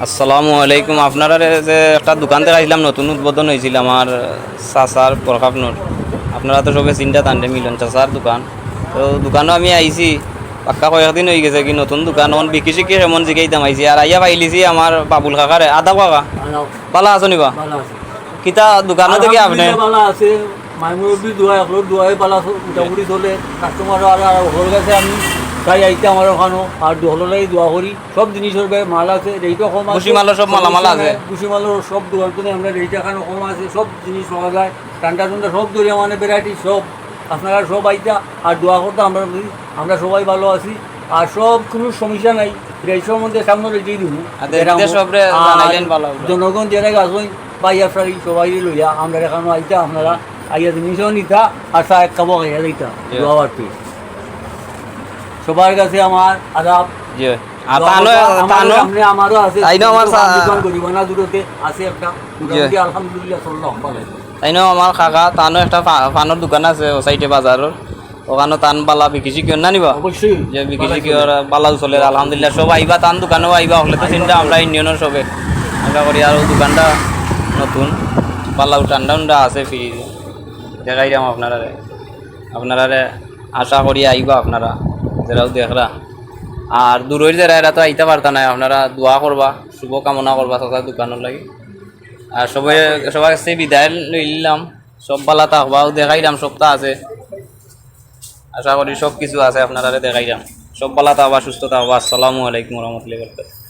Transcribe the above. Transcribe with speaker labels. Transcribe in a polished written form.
Speaker 1: আসসালামু আলাইকুম। আপনারা যে একটা দোকান থেকে আসলাম, নতুন উদ্বোধন হয়েছিল আমার চাচার প্রকাপ নূর। আপনারা তো সবে চিন্তা টানতে মিলন চাচার দোকান। তো দোকানও আমি আইছি, পাক্কা কয়েকদিন হয়ে গেছে কি নতুন দোকান অন বিকি শিখি এমন জিগাইতাম আইছি। আর আইয়া পাইলিছি আমার বাবুল কাকারে। আদাব কাকা ভালো আছো নিবা? কিতা দোকানে থেকে আপনি
Speaker 2: ভালো আছে, মাইমুরব্বী দোয়া এখন দোয়াই পালা মোটামুটি চলে, কাস্টমার আর হল গেছে। আমি তাই আইতে আমার ওখানো আর হলাই দোয়া করি। সব জিনিসের মাল আছে, রেটও কম আছে।
Speaker 1: খুশি মালের সব মালামাল আছে,
Speaker 2: খুশি মালের সব দোকান করে আমরা রেট এখানে কম আছে, সব জিনিস পাওয়া যায়। ঠান্ডা ঠান্ডা সব দরিয়া মানে ভ্যারাইটি সব আপনারা সব আইতা আর দোয়া করতে আমরা সবাই ভালো আছি। আর সব কোনো সমস্যা নাই, এই সম্বন্ধে সামনে রেটেই দিব। জনগণ যারা আসবেন বাইয়া সারি সবাই লইয়া আমরা এখানে আইতা, আপনারা আইয়া জিনিসও নিতা আর চা এক কাপ খাইয়া দিতা। দোয়ার পেয়ে সবার কাছে আমার আদাব। আমারও আছে গরিবানা দূরতে আছে একটা, আলহামদুলিল্লাহ চললাম ভালো।
Speaker 1: তাইনো আমার কাকা তানো একটা পানের দোকান আছে ও সাইডে বাজারের, ওখানে তান বালা বিকি শিখি না নিবা?
Speaker 2: অবশ্যই
Speaker 1: যে বিকি শিখি বালাও চলে আলহামদুলিল্লাহ। সব আইবা, তান দোকানেও আইবা হলে তো চিন্তা আমরা ইউনিয়নের সবে আশা করি। আর দোকানটা নতুন বালাও ঠান্ডা ঠান্ডা আছে, ফ্রিজ দেখাইলাম আপনারা আশা করি আইবা আপনারা যারাও দেখরা। আর দূরের যারা এরা তো আইতে পারতা না, আপনারা দোয়া করবা, শুভ কামনা করবা চাচার দোকানের লাগে। আর সবার কাছে বিদায় লইলাম, সব বালা থাকবাও দেখাইলাম, সপ্তাহ আছে আশা করি সব কিছু আছে আপনারা দেখাইলাম। সব বালা থাকবা, সুস্থ থাকবা। আসসালামু আলাইকুম রহমতুল্লাহি ওয়া বারাকাতুহু।